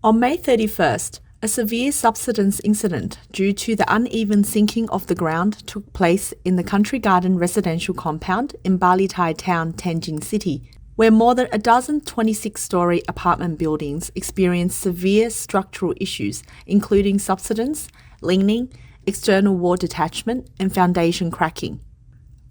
On May 31st, a severe subsidence incident due to the uneven sinking of the ground took place in the Country Garden residential compound in Balitai Town, Tianjin City, where more than a dozen 26-story apartment buildings experienced severe structural issues, including subsidence, leaning, external wall detachment, and foundation cracking.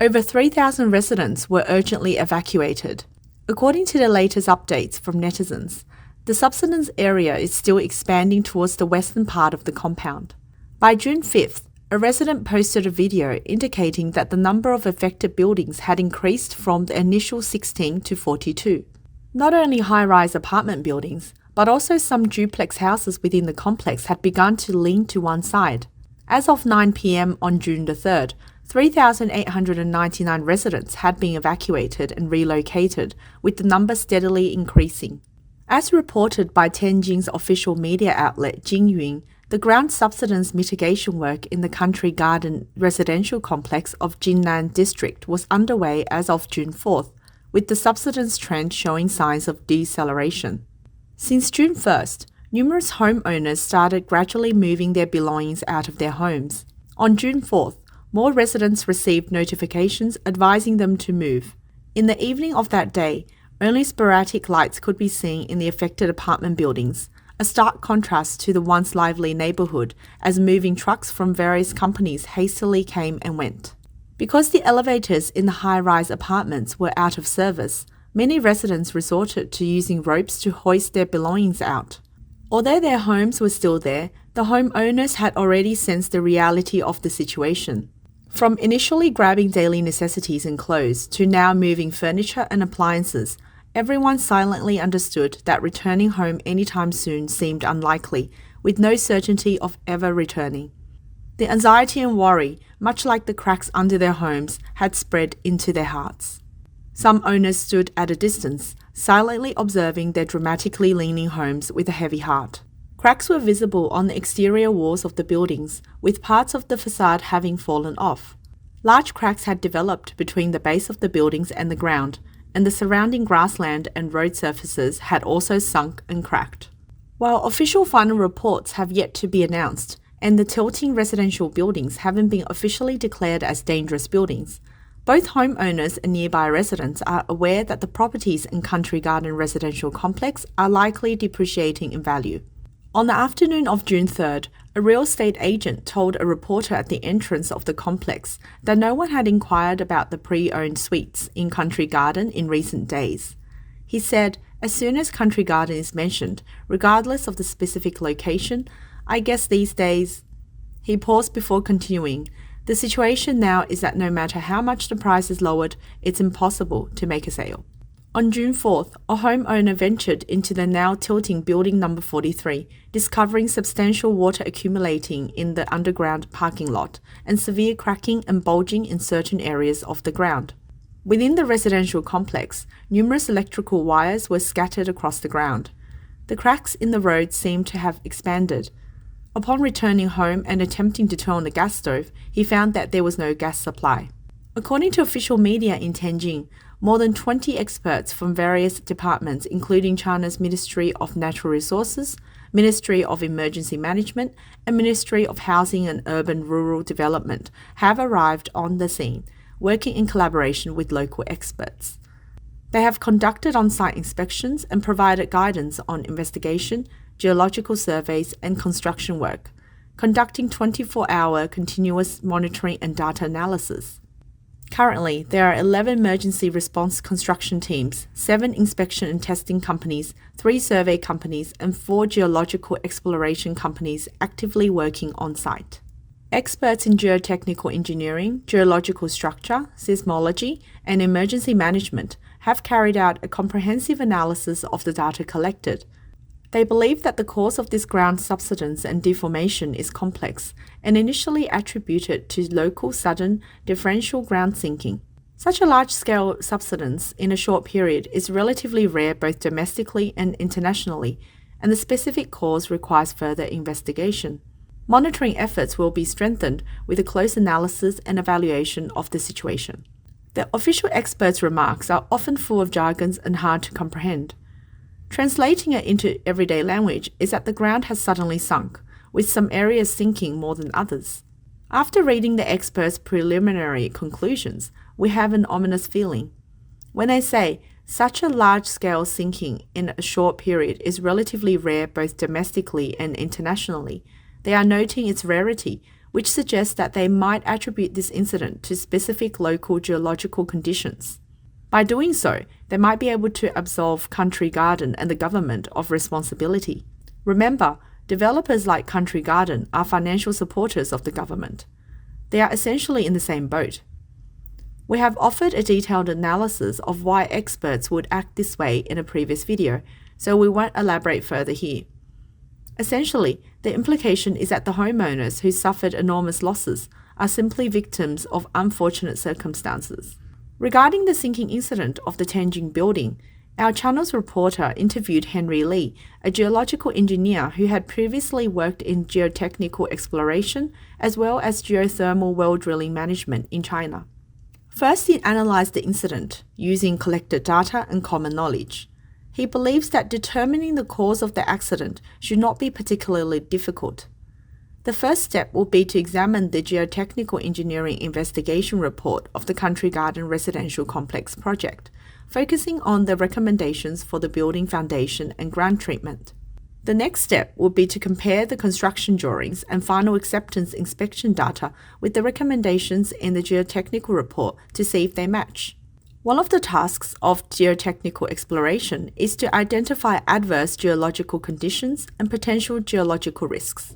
Over 3,000 residents were urgently evacuated. According to the latest updates from netizens, the subsidence area is still expanding towards the western part of the compound. By June 5th, a resident posted a video indicating that the number of affected buildings had increased from the initial 16 to 42. Not only high-rise apartment buildings, but also some duplex houses within the complex had begun to lean to one side. As of 9 p.m. on June the 3rd, 3,899 residents had been evacuated and relocated, with the number steadily increasing. As reported by Tianjin's official media outlet Jingyun, the ground subsidence mitigation work in the Country Garden residential complex of Jinnan district was underway as of June 4th, with the subsidence trend showing signs of deceleration. Since June 1st, numerous homeowners started gradually moving their belongings out of their homes. On June 4th, more residents received notifications advising them to move. In the evening of that day, only sporadic lights could be seen in the affected apartment buildings, a stark contrast to the once lively neighbourhood as moving trucks from various companies hastily came and went. Because the elevators in the high-rise apartments were out of service, many residents resorted to using ropes to hoist their belongings out. Although their homes were still there, the homeowners had already sensed the reality of the situation. From initially grabbing daily necessities and clothes to now moving furniture and appliances, everyone silently understood that returning home anytime soon seemed unlikely, with no certainty of ever returning. The anxiety and worry, much like the cracks under their homes, had spread into their hearts. Some owners stood at a distance, silently observing their dramatically leaning homes with a heavy heart. Cracks were visible on the exterior walls of the buildings, with parts of the facade having fallen off. Large cracks had developed between the base of the buildings and the ground, and the surrounding grassland and road surfaces had also sunk and cracked. While official final reports have yet to be announced, and the tilting residential buildings haven't been officially declared as dangerous buildings, both homeowners and nearby residents are aware that the properties in Country Garden residential complex are likely depreciating in value. On the afternoon of June 3rd, a real estate agent told a reporter at the entrance of the complex that no one had inquired about the pre-owned suites in Country Garden in recent days. He said, as soon as Country Garden is mentioned, regardless of the specific location, I guess these days... He paused before continuing, the situation now is that no matter how much the price is lowered, it's impossible to make a sale. On June 4th, a homeowner ventured into the now tilting building number 43, discovering substantial water accumulating in the underground parking lot and severe cracking and bulging in certain areas of the ground. Within the residential complex, numerous electrical wires were scattered across the ground. The cracks in the road seemed to have expanded. Upon returning home and attempting to turn on the gas stove, he found that there was no gas supply. According to official media in Tianjin, more than 20 experts from various departments, including China's Ministry of Natural Resources, Ministry of Emergency Management, and Ministry of Housing and Urban Rural Development, have arrived on the scene, working in collaboration with local experts. They have conducted on-site inspections and provided guidance on investigation, geological surveys, and construction work, conducting 24-hour continuous monitoring and data analysis. Currently, there are 11 emergency response construction teams, 7 inspection and testing companies, 3 survey companies, and 4 geological exploration companies actively working on site. Experts in geotechnical engineering, geological structure, seismology, and emergency management have carried out a comprehensive analysis of the data collected. They believe that the cause of this ground subsidence and deformation is complex and initially attributed to local sudden differential ground sinking. Such a large-scale subsidence in a short period is relatively rare both domestically and internationally, and the specific cause requires further investigation. Monitoring efforts will be strengthened with a close analysis and evaluation of the situation. The official experts' remarks are often full of jargons and hard to comprehend. Translating it into everyday language is that the ground has suddenly sunk, with some areas sinking more than others. After reading the experts' preliminary conclusions, we have an ominous feeling. When they say such a large-scale sinking in a short period is relatively rare both domestically and internationally, they are noting its rarity, which suggests that they might attribute this incident to specific local geological conditions. By doing so, they might be able to absolve Country Garden and the government of responsibility. Remember, developers like Country Garden are financial supporters of the government. They are essentially in the same boat. We have offered a detailed analysis of why experts would act this way in a previous video, so we won't elaborate further here. Essentially, the implication is that the homeowners who suffered enormous losses are simply victims of unfortunate circumstances. Regarding the sinking incident of the Tianjin building, our channel's reporter interviewed Henry Lee, a geological engineer who had previously worked in geotechnical exploration as well as geothermal well drilling management in China. First, he analyzed the incident using collected data and common knowledge. He believes that determining the cause of the accident should not be particularly difficult. The first step will be to examine the geotechnical engineering investigation report of the Country Garden residential complex project, focusing on the recommendations for the building foundation and ground treatment. The next step will be to compare the construction drawings and final acceptance inspection data with the recommendations in the geotechnical report to see if they match. One of the tasks of geotechnical exploration is to identify adverse geological conditions and potential geological risks.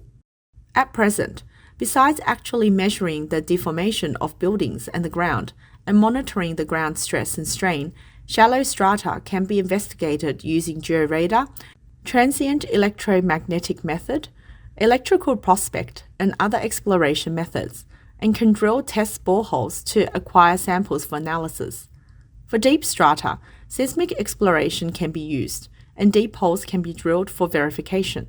At present, besides actually measuring the deformation of buildings and the ground and monitoring the ground stress and strain, shallow strata can be investigated using georadar, transient electromagnetic method, electrical prospect, and other exploration methods, and can drill test boreholes to acquire samples for analysis. For deep strata, seismic exploration can be used, and deep holes can be drilled for verification.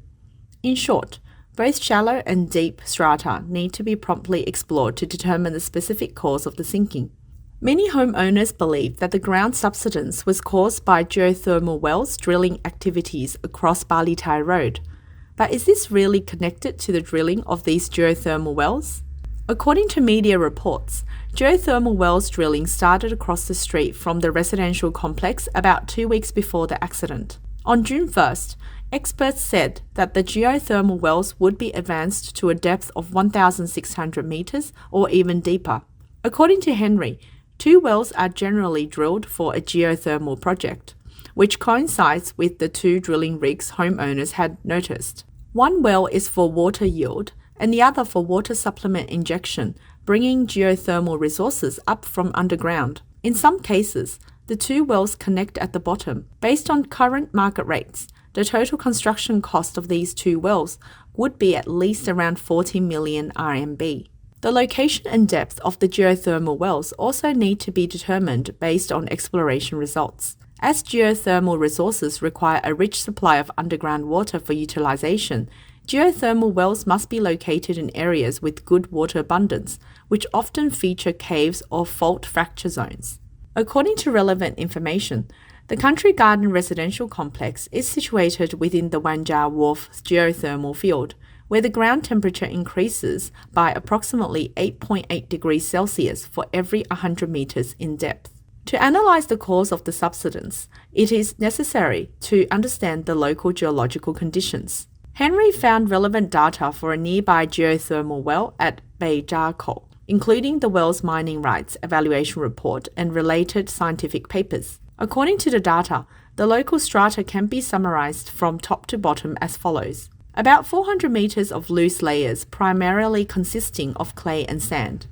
In short, both shallow and deep strata need to be promptly explored to determine the specific cause of the sinking. Many homeowners believe that the ground subsidence was caused by geothermal wells drilling activities across Balitai Road. But is this really connected to the drilling of these geothermal wells? According to media reports, geothermal wells drilling started across the street from the residential complex about 2 weeks before the accident. On June 1st, experts said that the geothermal wells would be advanced to a depth of 1,600 meters or even deeper. According to Henry, 2 wells are generally drilled for a geothermal project, which coincides with the 2 drilling rigs homeowners had noticed. One well is for water yield and the other for water supplement injection, bringing geothermal resources up from underground. In some cases, the 2 wells connect at the bottom. Based on current market rates, the total construction cost of these 2 wells would be at least around 40 million RMB. The location and depth of the geothermal wells also need to be determined based on exploration results. As geothermal resources require a rich supply of underground water for utilization, geothermal wells must be located in areas with good water abundance, which often feature caves or fault fracture zones. According to relevant information, the Country Garden residential complex is situated within the Wanjia Wharf geothermal field, where the ground temperature increases by approximately 8.8 degrees Celsius for every 100 meters in depth. To analyze the cause of the subsidence, it is necessary to understand the local geological conditions. Henry found relevant data for a nearby geothermal well at Balitai, including the well's mining rights evaluation report and related scientific papers. According to the data, the local strata can be summarized from top to bottom as follows. About 400 meters of loose layers, primarily consisting of clay and sand.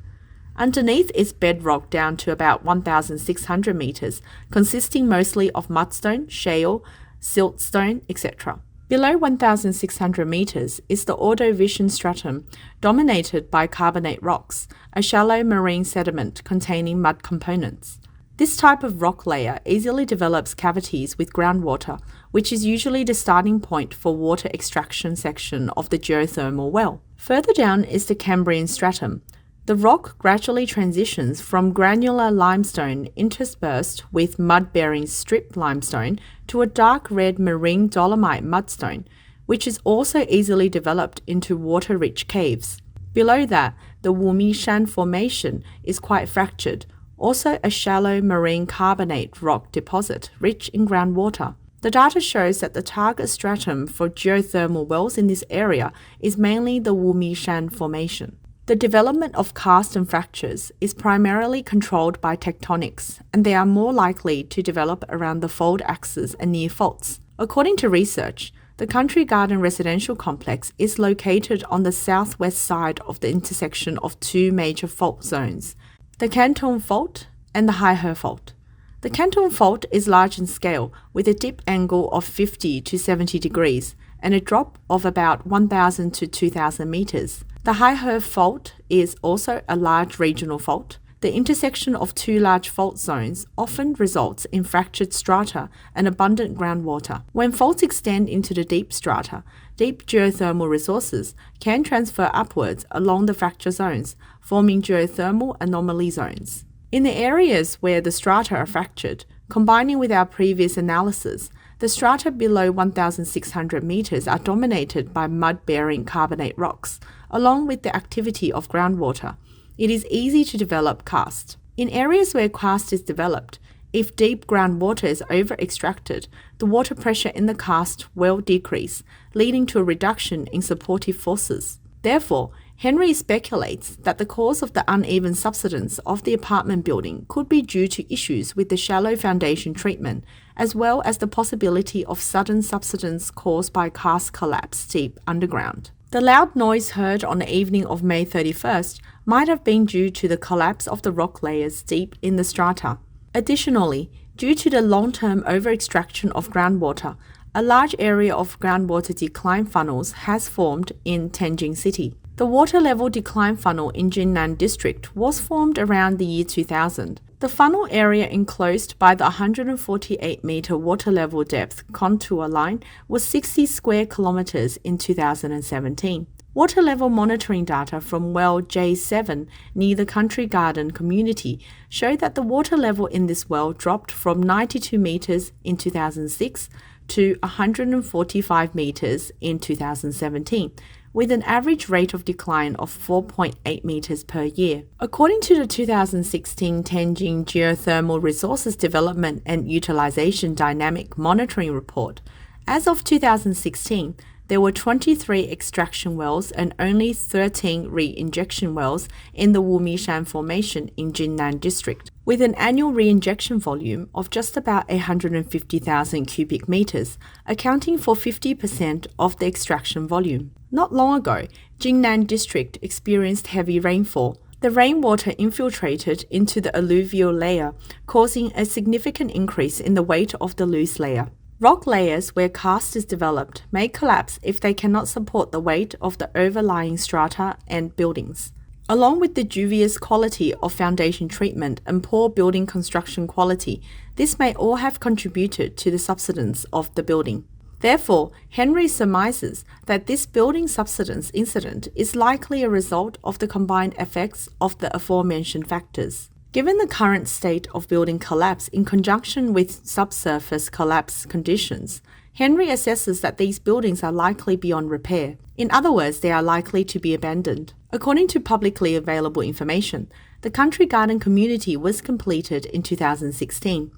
Underneath is bedrock down to about 1,600 meters, consisting mostly of mudstone, shale, siltstone, etc. Below 1,600 meters is the Ordovician stratum, dominated by carbonate rocks, a shallow marine sediment containing mud components. This type of rock layer easily develops cavities with groundwater, which is usually the starting point for water extraction section of the geothermal well. Further down is the Cambrian stratum, The rock gradually transitions from granular limestone interspersed with mud-bearing strip limestone to a dark red marine dolomite mudstone, which is also easily developed into water-rich caves. Below that, the Wumishan Formation is quite fractured, also a shallow marine carbonate rock deposit rich in groundwater. The data shows that the target stratum for geothermal wells in this area is mainly the Wumishan Formation. The development of karst and fractures is primarily controlled by tectonics, and they are more likely to develop around the fault axes and near faults. According to research, the Country Garden residential complex is located on the southwest side of the intersection of two major fault zones, the Canton Fault and the Haihe Fault. The Canton Fault is large in scale, with a dip angle of 50 to 70 degrees and a drop of about 1,000 to 2,000 meters. The Haihe Fault is also a large regional fault. The intersection of two large fault zones often results in fractured strata and abundant groundwater. When faults extend into the deep strata, deep geothermal resources can transfer upwards along the fracture zones, forming geothermal anomaly zones. In the areas where the strata are fractured, combining with our previous analysis, the strata below 1,600 meters are dominated by mud-bearing carbonate rocks, along with the activity of groundwater. It is easy to develop karst. In areas where karst is developed, if deep groundwater is over-extracted, the water pressure in the karst will decrease, leading to a reduction in supportive forces. Therefore, Henry speculates that the cause of the uneven subsidence of the apartment building could be due to issues with the shallow foundation treatment, as well as the possibility of sudden subsidence caused by karst collapse deep underground. The loud noise heard on the evening of May 31st might have been due to the collapse of the rock layers deep in the strata. Additionally, due to the long-term over-extraction of groundwater, a large area of groundwater decline funnels has formed in Tianjin City. The water level decline funnel in Jinnan District was formed around the year 2000. The funnel area enclosed by the 148-meter water level depth contour line was 60 square kilometers in 2017. Water level monitoring data from well J7 near the Country Garden community showed that the water level in this well dropped from 92 meters in 2006 to 145 meters in 2017, with an average rate of decline of 4.8 meters per year. According to the 2016 Tianjin Geothermal Resources Development and Utilization Dynamic Monitoring Report, as of 2016, there were 23 extraction wells and only 13 re-injection wells in the Wumishan Formation in Jinnan District, with an annual re-injection volume of just about 150,000 cubic meters, accounting for 50% of the extraction volume. Not long ago, Jinnan District experienced heavy rainfall. The rainwater infiltrated into the alluvial layer, causing a significant increase in the weight of the loose layer. Rock layers where karst is developed may collapse if they cannot support the weight of the overlying strata and buildings. Along with the dubious quality of foundation treatment and poor building construction quality, this may all have contributed to the subsidence of the building. Therefore, Henry surmises that this building subsidence incident is likely a result of the combined effects of the aforementioned factors. Given the current state of building collapse in conjunction with subsurface collapse conditions, Henry assesses that these buildings are likely beyond repair. In other words, they are likely to be abandoned. According to publicly available information, the Country Garden community was completed in 2016.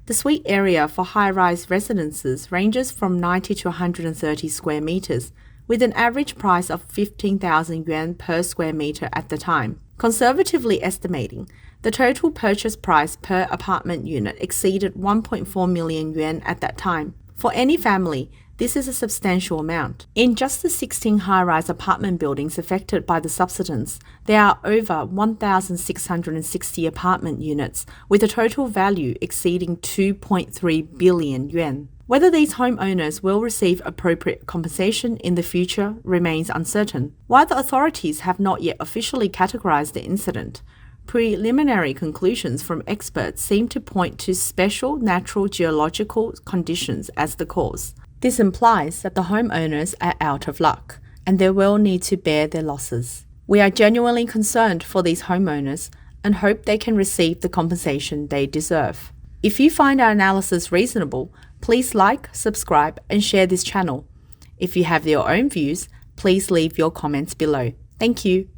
The suite area for high-rise residences ranges from 90 to 130 square meters, with an average price of 15,000 yuan per square meter at the time. Conservatively estimating, the total purchase price per apartment unit exceeded 1.4 million yuan at that time. For any family, this is a substantial amount. In just the 16 high-rise apartment buildings affected by the subsidence, there are over 1,660 apartment units, with a total value exceeding 2.3 billion yuan. Whether these homeowners will receive appropriate compensation in the future remains uncertain. While the authorities have not yet officially categorized the incident, preliminary conclusions from experts seem to point to special natural geological conditions as the cause. This implies that the homeowners are out of luck, and they will need to bear their losses. We are genuinely concerned for these homeowners and hope they can receive the compensation they deserve. If you find our analysis reasonable, please like, subscribe, and share this channel. If you have your own views, please leave your comments below. Thank you.